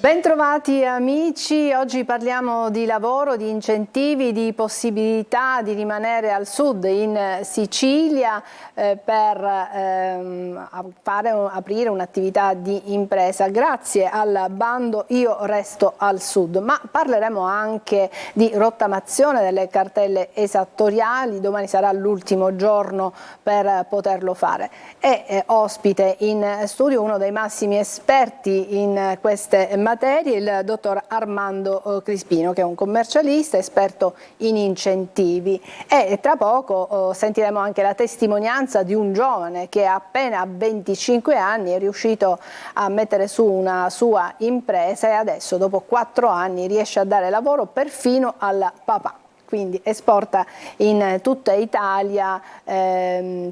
Bentrovati amici, oggi parliamo di lavoro, di incentivi, di possibilità di rimanere al sud in Sicilia per aprire un'attività di impresa grazie al bando Io resto al sud, ma parleremo anche di rottamazione delle cartelle esattoriali. Domani sarà l'ultimo giorno per poterlo fare. È ospite in studio uno dei massimi esperti in queste materie, il dottor Armando Crispino, che è un commercialista esperto in incentivi, e tra poco sentiremo anche la testimonianza di un giovane che appena a 25 anni è riuscito a mettere su una sua impresa e adesso dopo 4 anni riesce a dare lavoro perfino al papà. Quindi esporta in tutta Italia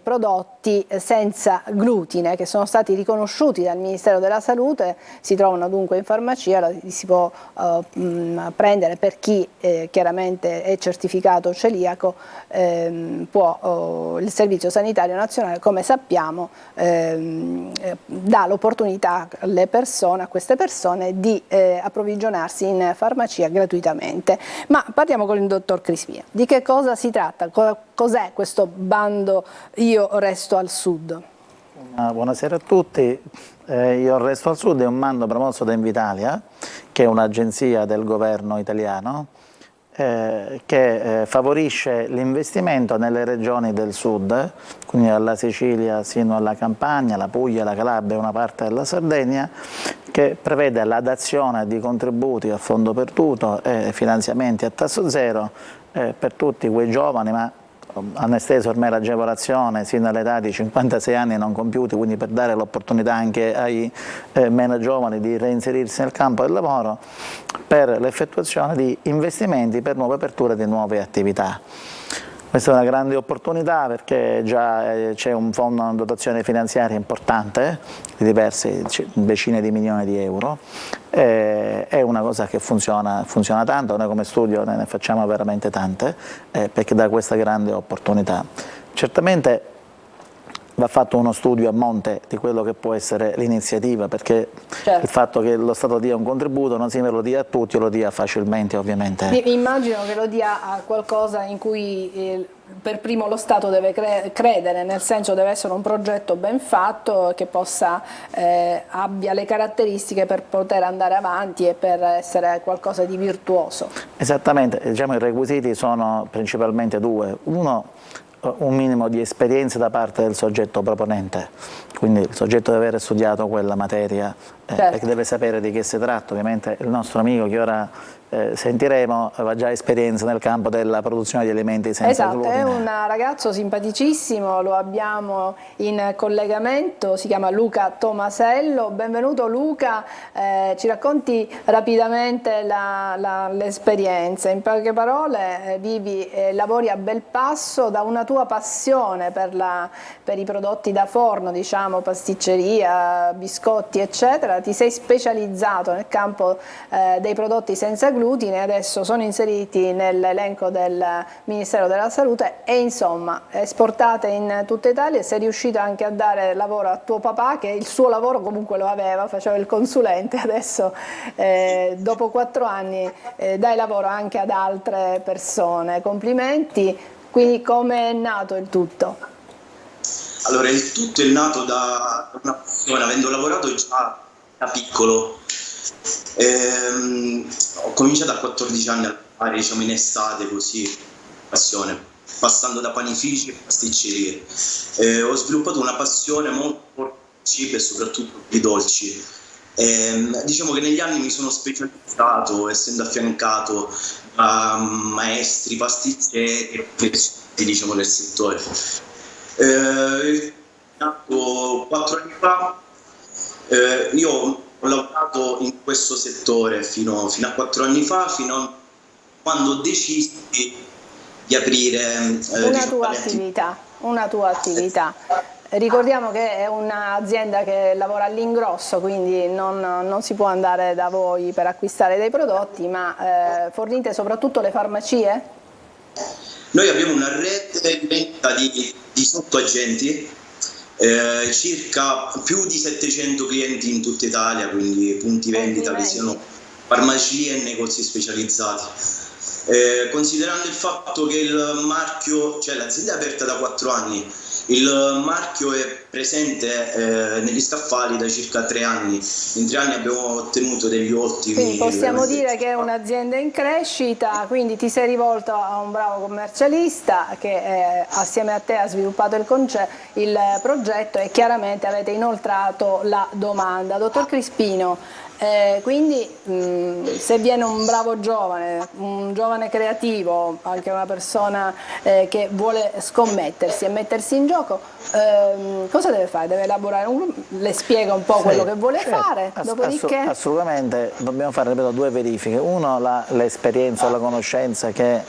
prodotti senza glutine che sono stati riconosciuti dal Ministero della Salute, si trovano dunque in farmacia, li si può prendere per chi chiaramente è certificato celiaco, il Servizio Sanitario Nazionale, come sappiamo, dà l'opportunità alle persone, a queste persone di approvvigionarsi in farmacia gratuitamente. Ma parliamo con il dottor Crispino. Di che cosa si tratta? Cos'è questo bando Io resto al sud? Buonasera a tutti. Io resto al sud è un bando promosso da Invitalia, che è un'agenzia del governo italiano che favorisce l'investimento nelle regioni del sud, quindi dalla Sicilia sino alla Campania, la Puglia, la Calabria e una parte della Sardegna, che prevede la dazione di contributi a fondo perduto e finanziamenti a tasso zero per tutti quei giovani, ma hanno esteso ormai l'agevolazione sino all'età di 56 anni non compiuti, quindi per dare l'opportunità anche ai meno giovani di reinserirsi nel campo del lavoro, per l'effettuazione di investimenti per nuove aperture di nuove attività. Questa è una grande opportunità perché già c'è un fondo, una dotazione finanziaria importante di diverse decine di milioni di euro, è una cosa che funziona tanto, noi come studio ne facciamo veramente tante perché dà questa grande opportunità. Certamente va fatto uno studio a monte di quello che può essere l'iniziativa, perché certo, il fatto che lo Stato dia un contributo non significa che lo dia a tutti o lo dia facilmente, ovviamente. Immagino che lo dia a qualcosa in cui per primo lo Stato deve credere, nel senso deve essere un progetto ben fatto che abbia le caratteristiche per poter andare avanti e per essere qualcosa di virtuoso. Esattamente, diciamo, i requisiti sono principalmente due. Uno, un minimo di esperienza da parte del soggetto proponente, quindi il soggetto deve aver studiato quella materia perché deve sapere di che si tratta. Ovviamente il nostro amico che ora sentiremo aveva già esperienza nel campo della produzione di alimenti senza glutine. È un ragazzo simpaticissimo, lo abbiamo in collegamento, si chiama Luca Tomasello. Benvenuto Luca, ci racconti rapidamente l'esperienza. In poche parole vivi e lavori a Belpasso da una tua passione per i prodotti da forno, diciamo pasticceria, biscotti eccetera. Ti sei specializzato nel campo dei prodotti senza glutine, adesso sono inseriti nell'elenco del Ministero della Salute e insomma esportate in tutta Italia. Sei riuscito anche a dare lavoro a tuo papà, che il suo lavoro comunque lo aveva, faceva il consulente, adesso dopo 4 anni dai lavoro anche ad altre persone. Complimenti. Quindi come è nato il tutto? Allora, il tutto è nato da una passione, avendo lavorato già da piccolo. Ho cominciato a 14 anni a lavorare, diciamo, in estate, così, passione, passando da panifici e pasticcerie. Ho sviluppato una passione molto per il cibo e soprattutto per i dolci. Diciamo che negli anni mi sono specializzato, essendo affiancato da maestri, pasticceri e professionisti, diciamo, nel settore. Nato 4 anni fa, io ho lavorato in questo settore fino a 4 anni fa, fino a quando ho deciso di aprire una tua attività. Ricordiamo che è un'azienda che lavora all'ingrosso, quindi non si può andare da voi per acquistare dei prodotti, ma fornite soprattutto le farmacie? Noi abbiamo una rete di vendita di sottoagenti circa più di 700 clienti in tutta Italia, quindi punti vendita che siano farmacie e negozi specializzati. Considerando il fatto che il marchio, cioè l'azienda è aperta da 4 anni, il marchio è presente negli scaffali da circa 3 anni. In 3 anni abbiamo ottenuto degli ottimi. Quindi possiamo dire che è un'azienda in crescita, quindi ti sei rivolto a un bravo commercialista che assieme a te ha sviluppato il progetto e chiaramente avete inoltrato la domanda. Dottor Crispino, quindi se viene un bravo giovane, un giovane creativo, anche una persona che vuole scommettersi e mettersi in gioco, cosa deve fare? Deve elaborare le spiega un po' quello che vuole fare, dopodiché... Assolutamente, dobbiamo fare, ripeto, 2 verifiche. Uno, l'esperienza o la conoscenza che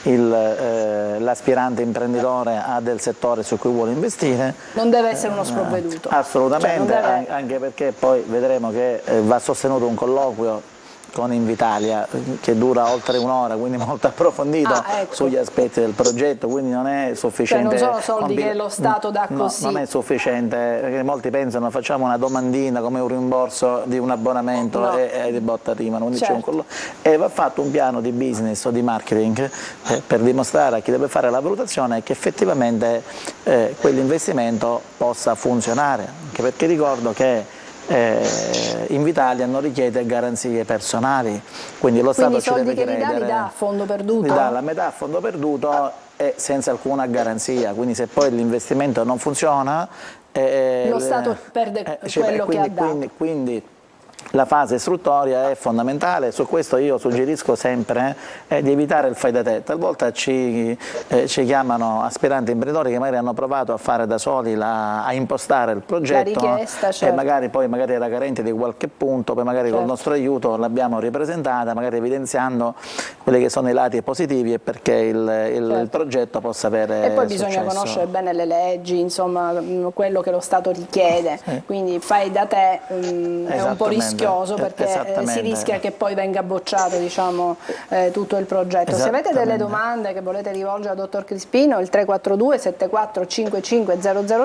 l'aspirante imprenditore ha del settore su cui vuole investire. Non deve essere uno sprovveduto. Assolutamente, cioè anche perché poi vedremo che va sostenuto un colloquio con Invitalia che dura oltre un'ora, quindi molto approfondito sugli aspetti del progetto, quindi non è sufficiente. Cioè non sono soldi che lo Stato dà così. Non è sufficiente, perché molti pensano facciamo una domandina come un rimborso di un abbonamento e di botta rimano, quindi c'è un colloquio e va fatto un piano di business o di marketing per dimostrare a chi deve fare la valutazione che effettivamente quell'investimento possa funzionare, anche perché ricordo che Invitalia non richiede garanzie personali, quindi lo Stato ci deve credere. Quindi i soldi che li dà a fondo perduto? Li dà la metà a fondo perduto e senza alcuna garanzia, quindi se poi l'investimento non funziona... lo Stato perde quello che ha dato. Quindi la fase istruttoria è fondamentale, su questo io suggerisco sempre di evitare il fai da te. Talvolta ci chiamano aspiranti imprenditori che magari hanno provato a fare da soli, a impostare il progetto, la richiesta, e magari era carente di qualche punto, poi magari col nostro aiuto l'abbiamo ripresentata, magari evidenziando quelli che sono i lati positivi e perché il progetto possa avere E poi successo. Bisogna conoscere bene le leggi, insomma quello che lo Stato richiede, quindi fai da te è un po' rischioso perché si rischia che poi venga bocciato, diciamo, tutto il progetto. Se avete delle domande che volete rivolgere al dottor Crispino, il 342 74 55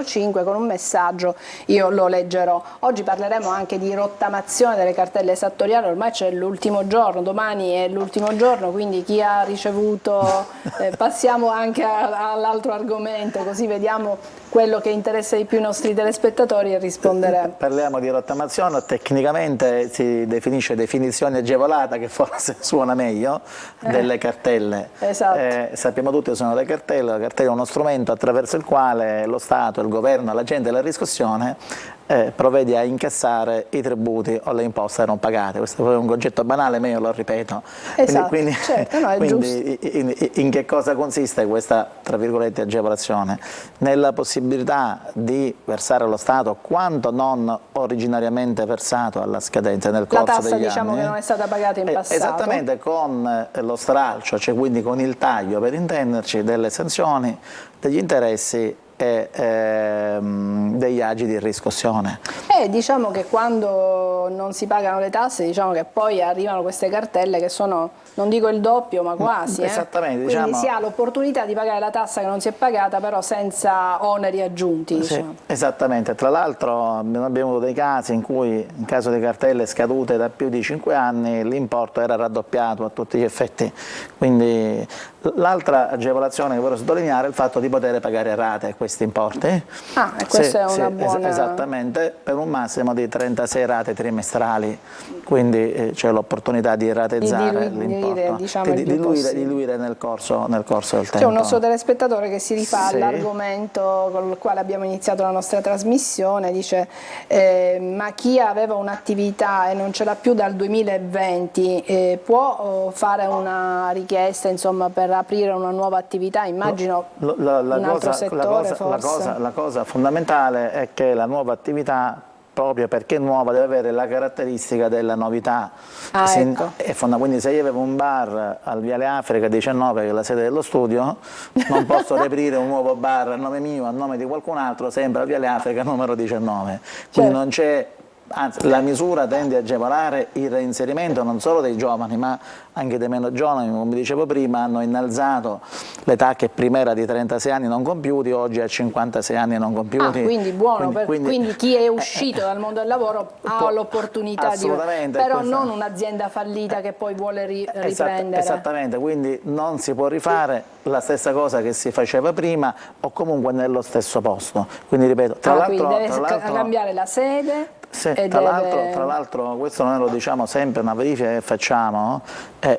005 con un messaggio io lo leggerò. Oggi parleremo anche di rottamazione delle cartelle esattoriali, ormai c'è l'ultimo giorno, domani è l'ultimo giorno, quindi chi ha ricevuto, passiamo anche all'altro argomento, così vediamo quello che interessa di più i nostri telespettatori e risponderemo. Parliamo di rottamazione, tecnicamente si definisce definizione agevolata, che forse suona meglio, delle cartelle. Esatto. Sappiamo tutti che sono le cartelle, la cartella è uno strumento attraverso il quale lo Stato, il governo, l'agente della riscossione provvede a incassare i tributi o le imposte non pagate. Questo è un concetto banale, ma io lo ripeto. Esatto, quindi, certo, no, è in che cosa consiste questa, tra virgolette, agevolazione? Nella possibilità di versare allo Stato quanto non originariamente versato alla scadenza nel corso degli anni. La tassa, diciamo, che non è stata pagata in passato. Esattamente, con lo stralcio, cioè quindi con il taglio, per intenderci, delle sanzioni, degli interessi e degli agi di riscossione. Diciamo che quando non si pagano le tasse, diciamo che poi arrivano queste cartelle che sono, non dico il doppio, ma quasi. Esattamente. Quindi diciamo, si ha l'opportunità di pagare la tassa che non si è pagata, però senza oneri aggiunti. Diciamo. Esattamente, tra l'altro abbiamo avuto dei casi in cui, in caso di cartelle scadute da più di 5 anni, l'importo era raddoppiato a tutti gli effetti. Quindi l'altra agevolazione che vorrei sottolineare è il fatto di poter pagare a rate questi importi. E questa è una buona... Esattamente, per un massimo di 36 rate trimestrali, quindi c'è l'opportunità di rateizzare l'importo, diciamo, di diluire nel corso del tempo. C'è un nostro telespettatore che si rifà all'argomento con il quale abbiamo iniziato la nostra trasmissione, dice ma chi aveva un'attività e non ce l'ha più dal 2020 può fare una richiesta, insomma, per aprire una nuova attività, immagino un altro settore forse. La cosa fondamentale è che la nuova attività, proprio perché nuova, deve avere la caratteristica della novità. Quindi se io avevo un bar al Viale Africa 19, che è la sede dello studio, non posso riaprire un nuovo bar a nome mio, a nome di qualcun altro, sempre al Viale Africa numero 19. Quindi non c'è Anzi, la misura tende a agevolare il reinserimento non solo dei giovani, ma anche dei meno giovani. Come dicevo prima, hanno innalzato l'età che prima era di 36 anni non compiuti, oggi a 56 anni non compiuti. Quindi buono, quindi chi è uscito dal mondo del lavoro ha l'opportunità di... Però non un'azienda fallita che poi vuole riprendere. Esattamente, quindi non si può rifare la stessa cosa che si faceva prima o comunque nello stesso posto. Quindi ripeto, tra l'altro deve cambiare la sede. Sì, tra l'altro questo noi lo diciamo sempre, una verifica che facciamo,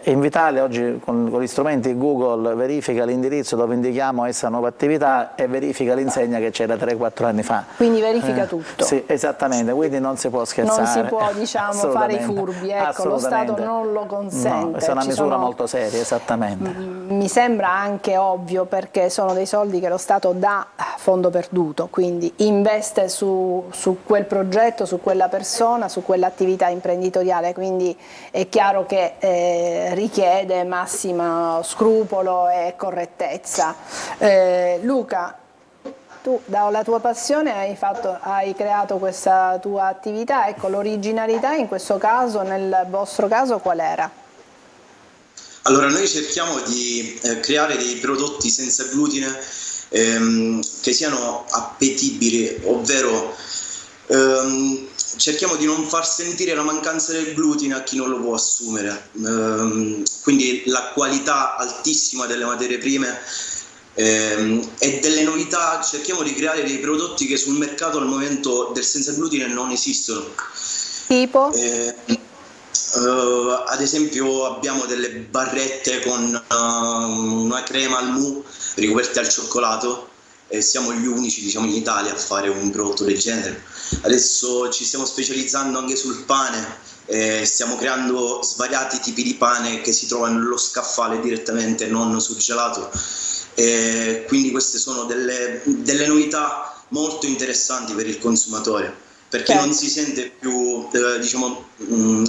Invitalia oggi con gli strumenti Google verifica l'indirizzo dove indichiamo essa nuova attività e verifica l'insegna che c'era 3-4 anni fa. Quindi verifica tutto. Sì, esattamente, quindi non si può scherzare. Non si può, diciamo, fare i furbi, ecco, lo Stato non lo consente. No, è una misura molto seria, esattamente. Mi sembra anche ovvio, perché sono dei soldi che lo Stato dà a fondo perduto, quindi investe su quel progetto, su quella persona, su quell'attività imprenditoriale, quindi è chiaro che richiede massimo scrupolo e correttezza. Luca, tu dalla tua passione hai creato questa tua attività, ecco, l'originalità in questo caso, nel vostro caso, qual era? Allora, noi cerchiamo di creare dei prodotti senza glutine che siano appetibili, ovvero cerchiamo di non far sentire la mancanza del glutine a chi non lo può assumere, quindi la qualità altissima delle materie prime e delle novità. Cerchiamo di creare dei prodotti che sul mercato al momento del senza glutine non esistono. Tipo? Ad esempio abbiamo delle barrette con una crema al mu ricoperte al cioccolato, e siamo gli unici, diciamo, in Italia a fare un prodotto del genere. Adesso ci stiamo specializzando anche sul pane, stiamo creando svariati tipi di pane che si trovano nello scaffale direttamente, non surgelato, quindi queste sono delle novità molto interessanti per il consumatore, perché non si sente più diciamo,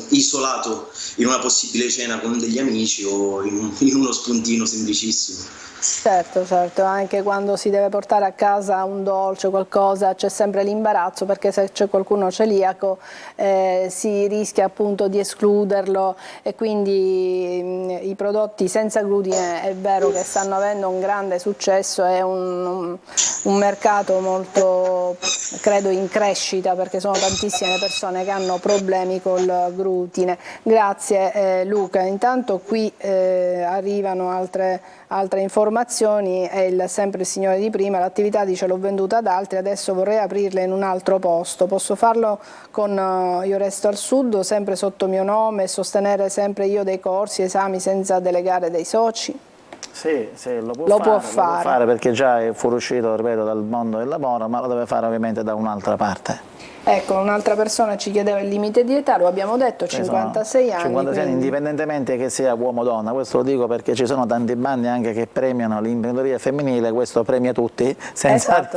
isolato in una possibile cena con degli amici o in uno spuntino semplicissimo. Certo, anche quando si deve portare a casa un dolce, qualcosa, c'è sempre l'imbarazzo, perché se c'è qualcuno celiaco si rischia appunto di escluderlo, e quindi i prodotti senza glutine è vero che stanno avendo un grande successo, è un mercato molto, credo, in crescita, perché sono tantissime le persone che hanno problemi col glutine. Grazie Luca. Intanto qui arrivano altre informazioni. È sempre il signore di prima: l'attività, dice, l'ho venduta ad altri, adesso vorrei aprirla in un altro posto, posso farlo con Io Resto al Sud, sempre sotto mio nome, e sostenere sempre io dei corsi, esami senza delegare dei soci? Sì, lo può fare perché già è fuoriuscito, ripeto, dal mondo del lavoro, ma lo deve fare ovviamente da un'altra parte. Ecco, un'altra persona ci chiedeva il limite di età, lo abbiamo detto, 56 anni. 56 anni, indipendentemente che sia uomo o donna. Questo lo dico perché ci sono tanti bandi anche che premiano l'imprenditoria femminile, questo premia tutti, senza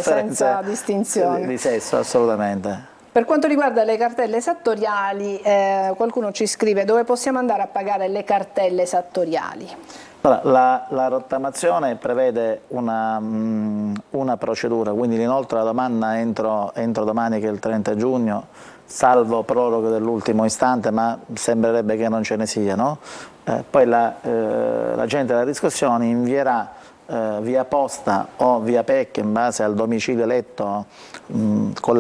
distinzione di sesso, assolutamente. Per quanto riguarda le cartelle esattoriali, qualcuno ci scrive: dove possiamo andare a pagare le cartelle esattoriali? Allora, la rottamazione prevede una procedura, quindi l'inoltro la domanda entro domani, che è il 30 giugno, salvo proroghe dell'ultimo istante, ma sembrerebbe che non ce ne siano. Poi l'agente della riscossione invierà via posta o via PEC, in base al domicilio eletto, con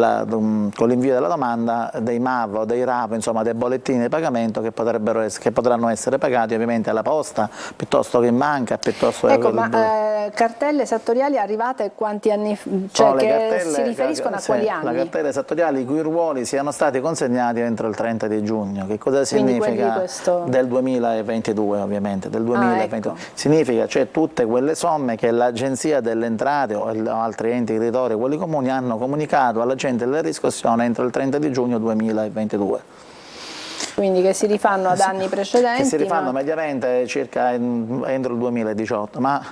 l'invio della domanda, dei MAV o dei RAP, insomma dei bollettini di pagamento che potranno essere pagati ovviamente alla posta, piuttosto che in banca, piuttosto che... Ecco, ma cartelle esattoriali arrivate quanti anni, cioè che si riferiscono a quali anni? Le cartelle esattoriali i cui ruoli siano stati consegnati entro il 30 di giugno. Che cosa significa? Del 2022 ovviamente, del 2022. Ecco. Significa, cioè, tutte quelle somme che l'Agenzia delle Entrate o altri enti creditori, quelli comuni, hanno comunicato all'agente della riscossione entro il 30 di giugno 2022. Quindi che si rifanno ad anni precedenti? Che si rifanno mediamente circa entro il 2018, ma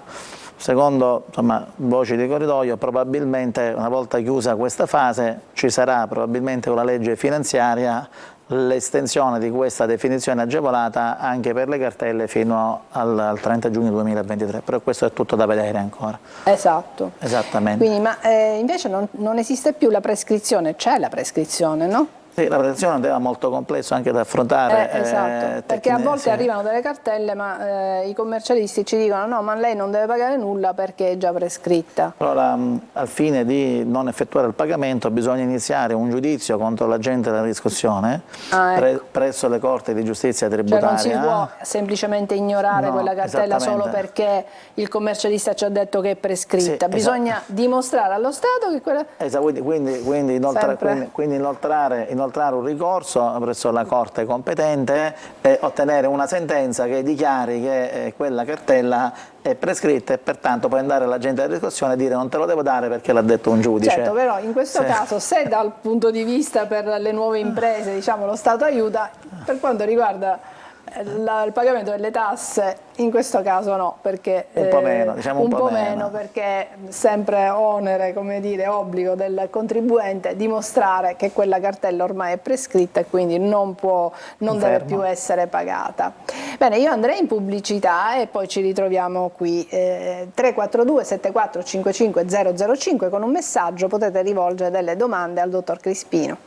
secondo, insomma, voci di corridoio, probabilmente una volta chiusa questa fase ci sarà probabilmente una legge finanziaria, l'estensione di questa definizione agevolata anche per le cartelle fino al 30 giugno 2023, però questo è tutto da vedere ancora. Esatto. Esattamente. Quindi, ma invece non esiste più la prescrizione, c'è la prescrizione, no? Sì, la protezione è un tema molto complesso anche da affrontare. Esatto, perché a volte arrivano delle cartelle ma i commercialisti ci dicono no, ma lei non deve pagare nulla perché è già prescritta. Allora, al fine di non effettuare il pagamento bisogna iniziare un giudizio contro l'agente della riscossione presso le corti di giustizia tributaria. Cioè non si può semplicemente ignorare quella cartella solo perché il commercialista ci ha detto che è prescritta, sì, bisogna dimostrare allo Stato che quella... Quindi inoltrare un ricorso presso la Corte competente e ottenere una sentenza che dichiari che quella cartella è prescritta e pertanto puoi andare all'agente della riscossione e dire non te lo devo dare perché l'ha detto un giudice. Certo, però in questo caso se dal punto di vista per le nuove imprese diciamo, lo Stato aiuta, per quanto riguarda il pagamento delle tasse in questo caso no, perché un po' meno, diciamo un po' meno perché sempre onere, come dire, obbligo del contribuente dimostrare che quella cartella ormai è prescritta e quindi non deve più essere pagata. Bene, io andrei in pubblicità e poi ci ritroviamo qui 342 74 55 005 con un messaggio, potete rivolgere delle domande al dottor Crispino.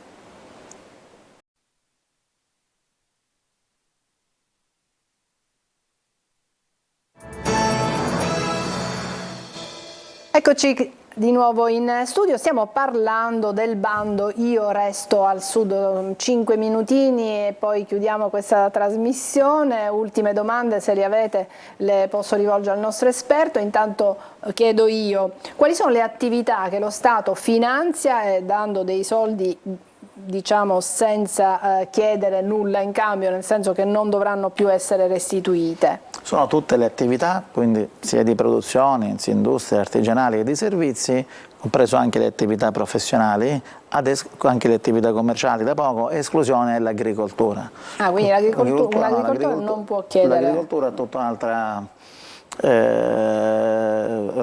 Eccoci di nuovo in studio, stiamo parlando del bando Io resto al Sud, 5 minutini e poi chiudiamo questa trasmissione. Ultime domande, se le avete le posso rivolgere al nostro esperto. Intanto chiedo io, quali sono le attività che lo Stato finanzia dando dei soldi diciamo senza chiedere nulla in cambio, nel senso che non dovranno più essere restituite? Sono tutte le attività, quindi sia di produzione, sia industrie artigianali che di servizi, compreso anche le attività professionali, anche le attività commerciali da poco, esclusione dell'agricoltura. Ah, quindi l'agricoltura non può chiedere? L'agricoltura ha tutta un'altra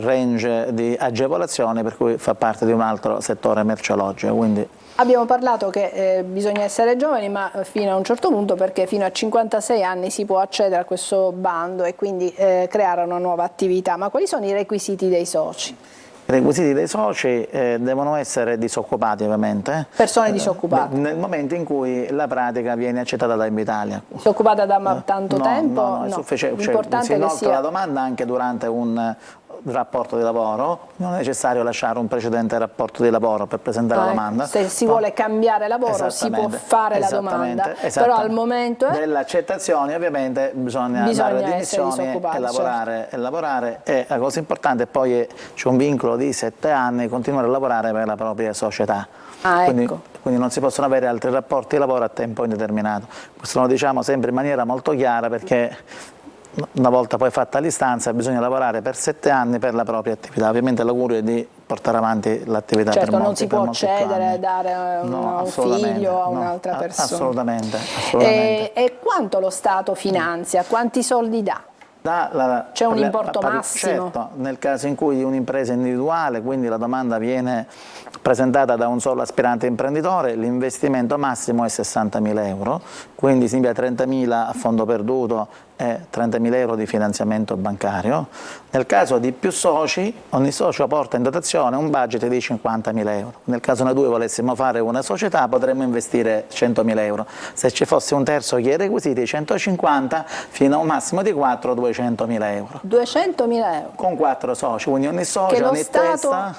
range di agevolazioni, per cui fa parte di un altro settore merceologico. Quindi abbiamo parlato che bisogna essere giovani, ma fino a un certo punto, perché fino a 56 anni si può accedere a questo bando e quindi creare una nuova attività. Ma quali sono i requisiti dei soci? I requisiti dei soci devono essere disoccupati, ovviamente. Persone disoccupate. Nel momento in cui la pratica viene accettata da Invitalia. Disoccupata da tanto tempo? No, è sufficiente. Cioè, si inoltra la domanda anche durante un rapporto di lavoro, non è necessario lasciare un precedente rapporto di lavoro per presentare la domanda. Se si vuole cambiare lavoro si può fare la domanda, però al momento dell'accettazione ovviamente bisogna dare le dimissioni e lavorare, e la cosa importante poi c'è un vincolo di 7 anni continuare a lavorare per la propria società. Quindi non si possono avere altri rapporti di lavoro a tempo indeterminato. Questo lo diciamo sempre in maniera molto chiara, perché una volta poi fatta l'istanza bisogna lavorare per 7 anni per la propria attività. Ovviamente l'augurio è di portare avanti l'attività per molti, non si può cedere, dare un figlio a un'altra persona. Assolutamente. E quanto lo Stato finanzia? Quanti soldi dà? C'è un importo massimo? Certo, nel caso in cui un'impresa individuale, quindi la domanda viene presentata da un solo aspirante imprenditore, l'investimento massimo è 60.000 euro, quindi significa 30.000 a fondo perduto e 30.000 euro di finanziamento bancario. Nel caso di più soci, ogni socio porta in dotazione un budget di 50.000 euro. Nel caso noi due volessimo fare una società potremmo investire 100.000 euro. Se ci fosse un terzo che ha i requisiti 150, fino a un massimo di 4, 200.000 euro. 200.000 euro? Con 4 soci, quindi ogni socio, che ogni testa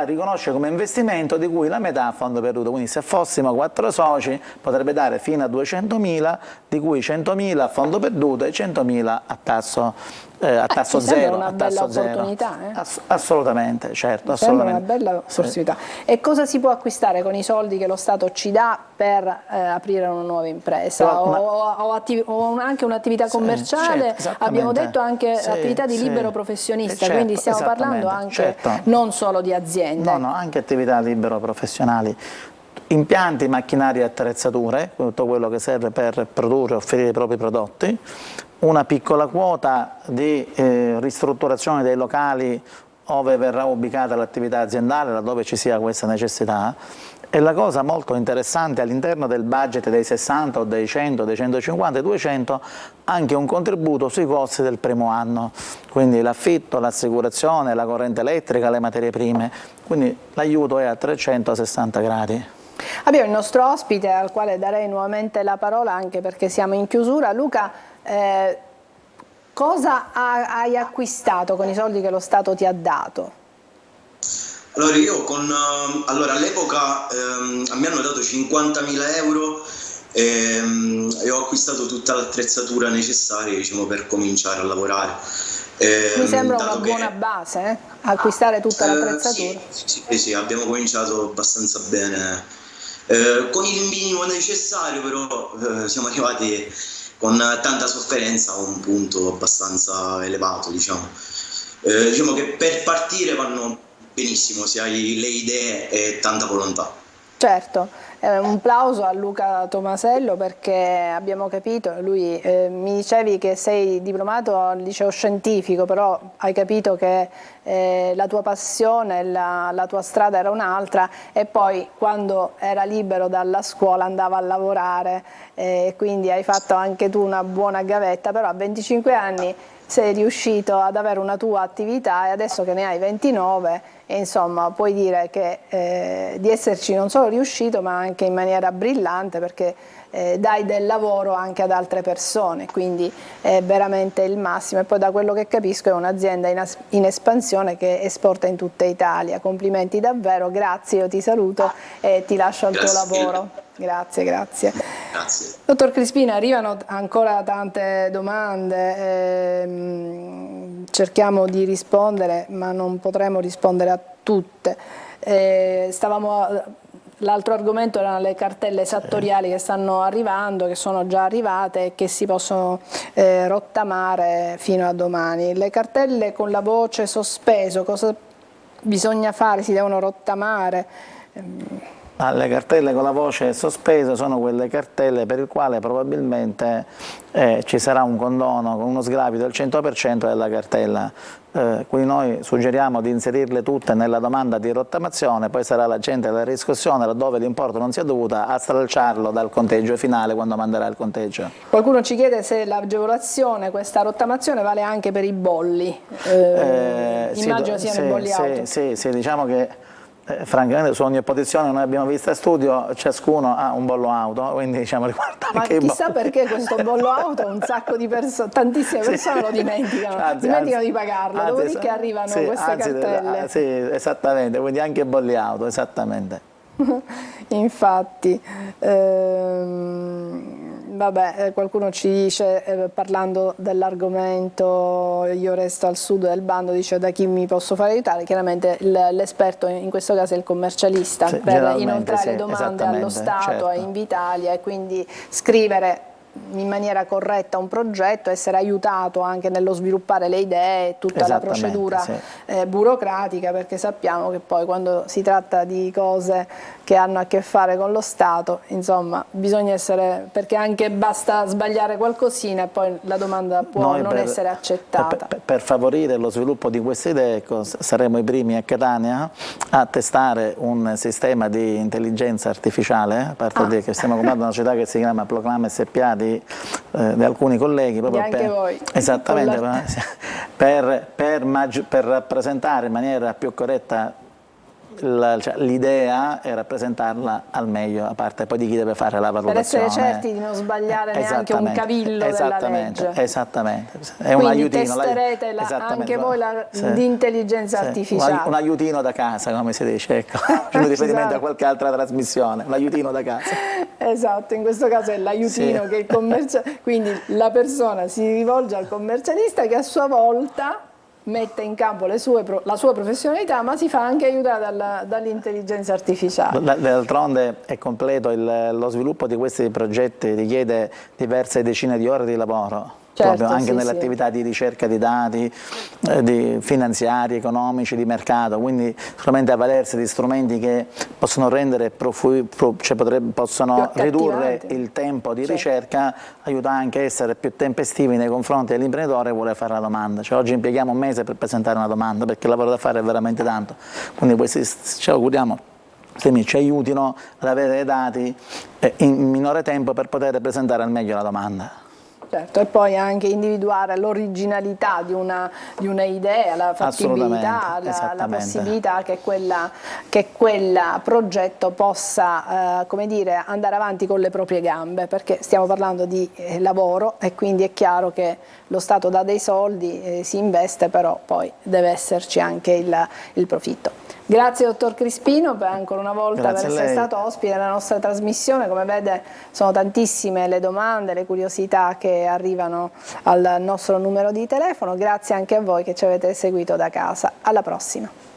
riconosce come investimento, di cui la metà a fondo perduto. Quindi se fossimo 4 soci potrebbe dare fino a 200.000, di cui 100.000 a fondo perduto e 100.000 a tasso zero. Una bella opportunità. Assolutamente, certo. Sembra una bella opportunità. E cosa si può acquistare con i soldi che lo Stato ci dà per aprire una nuova impresa o anche un'attività commerciale? Abbiamo detto anche attività di libero professionista, quindi stiamo parlando anche non solo di aziende. No, anche attività libero professionali. Impianti, macchinari e attrezzature, tutto quello che serve per produrre e offrire i propri prodotti, una piccola quota di ristrutturazione dei locali ove verrà ubicata l'attività aziendale, laddove ci sia questa necessità, e la cosa molto interessante all'interno del budget dei 60 o dei 100, dei 150, 200, anche un contributo sui costi del primo anno, quindi l'affitto, l'assicurazione, la corrente elettrica, le materie prime, quindi l'aiuto è a 360 gradi. Abbiamo il nostro ospite al quale darei nuovamente la parola anche perché siamo in chiusura. Luca, cosa hai acquistato con i soldi che lo Stato ti ha dato? Allora io all'epoca mi hanno dato 50.000 euro e ho acquistato tutta l'attrezzatura necessaria, diciamo, per cominciare a lavorare. Mi sembra una buona base, acquistare tutta l'attrezzatura. Sì, abbiamo cominciato abbastanza bene, con il minimo necessario, però siamo arrivati con tanta sofferenza a un punto abbastanza elevato, diciamo. Diciamo che per partire vanno benissimo se hai le idee e tanta volontà. Certo, un plauso a Luca Tomasello perché abbiamo capito, lui mi dicevi che sei diplomato al liceo scientifico, però hai capito che la tua passione, la tua strada era un'altra e poi quando era libero dalla scuola andava a lavorare, quindi hai fatto anche tu una buona gavetta, però a 25 anni sei riuscito ad avere una tua attività e adesso che ne hai 29 e insomma puoi dire che di esserci non solo riuscito ma anche in maniera brillante perché dai del lavoro anche ad altre persone, quindi è veramente il massimo e poi da quello che capisco è un'azienda in espansione che esporta in tutta Italia. Complimenti davvero, grazie, io ti saluto e ti lascio al tuo lavoro. Grazie. Grazie. Dottor Crispini, arrivano ancora tante domande, cerchiamo di rispondere ma non potremo rispondere a tutte. L'altro argomento erano le cartelle esattoriali che stanno arrivando, che sono già arrivate e che si possono rottamare fino a domani. Le cartelle con la voce sospeso, cosa bisogna fare? Si devono rottamare? Le cartelle con la voce sospesa sono quelle cartelle per le quali probabilmente ci sarà un condono con uno sgravio del 100% della cartella, quindi noi suggeriamo di inserirle tutte nella domanda di rottamazione, poi sarà la gente della riscossione, laddove l'importo non sia dovuta, a stralciarlo dal conteggio finale quando manderà il conteggio. Qualcuno ci chiede se l'agevolazione, questa rottamazione vale anche per i bolli, immagino siano i bolli auto. Sì, diciamo che francamente su ogni posizione noi abbiamo visto a studio, ciascuno ha un bollo auto, quindi diciamo riguarda anche i bolli. Ma chissà perché questo bollo auto un sacco di persone, tantissime persone lo dimenticano, dimenticano di pagarlo, dopodiché arrivano queste cartelle. Sì, esattamente, quindi anche bolli auto, esattamente. Infatti, vabbè, qualcuno ci dice, parlando dell'argomento io resto al sud del bando, dice da chi mi posso fare aiutare, chiaramente l'esperto in questo caso è il commercialista, per inoltrare domande allo Stato, certo. a Invitalia e quindi scrivere in maniera corretta un progetto, essere aiutato anche nello sviluppare le idee, tutta la procedura burocratica, perché sappiamo che poi quando si tratta di cose che hanno a che fare con lo Stato, insomma, bisogna essere, perché anche basta sbagliare qualcosina e poi la domanda può non essere accettata. Per favorire lo sviluppo di queste idee saremo i primi a Catania a testare un sistema di intelligenza artificiale, a parte dire che stiamo comprando una società che si chiama Proclama SPA di alcuni colleghi, proprio anche voi. Esattamente, per rappresentare in maniera più corretta l'idea e rappresentarla al meglio, a parte poi di chi deve fare la valutazione. Per essere certi di non sbagliare neanche un cavillo della legge. Esattamente. È quindi un aiutino. Testerete anche voi l'intelligenza artificiale. Un aiutino da casa, come si dice, ecco. Facendo riferimento a qualche altra trasmissione, l'aiutino da casa. Esatto, in questo caso è l'aiutino che è il commercialista, quindi la persona si rivolge al commercialista che a sua volta mette in campo la sua professionalità, ma si fa anche aiutare dall'intelligenza artificiale. D'altronde è completo, lo sviluppo di questi progetti richiede diverse decine di ore di lavoro. Certo, anche nell'attività di ricerca di dati, di finanziari, economici, di mercato, quindi solamente avvalersi di strumenti che possono rendere possono ridurre il tempo di ricerca, aiuta anche a essere più tempestivi nei confronti dell'imprenditore che vuole fare la domanda. Oggi impieghiamo un mese per presentare una domanda perché il lavoro da fare è veramente tanto, quindi questi ci auguriamo ci aiutino ad avere dei dati in minore tempo per poter presentare al meglio la domanda. Certo, e poi anche individuare l'originalità di una idea, la fattibilità, la possibilità che quel progetto possa come dire, andare avanti con le proprie gambe, perché stiamo parlando di lavoro e quindi è chiaro che lo Stato dà dei soldi, si investe, però poi deve esserci anche il profitto. Grazie dottor Crispino per ancora una volta per essere stato ospite della nostra trasmissione. Come vede sono tantissime le domande, le curiosità che arrivano al nostro numero di telefono. Grazie anche a voi che ci avete seguito da casa. Alla prossima.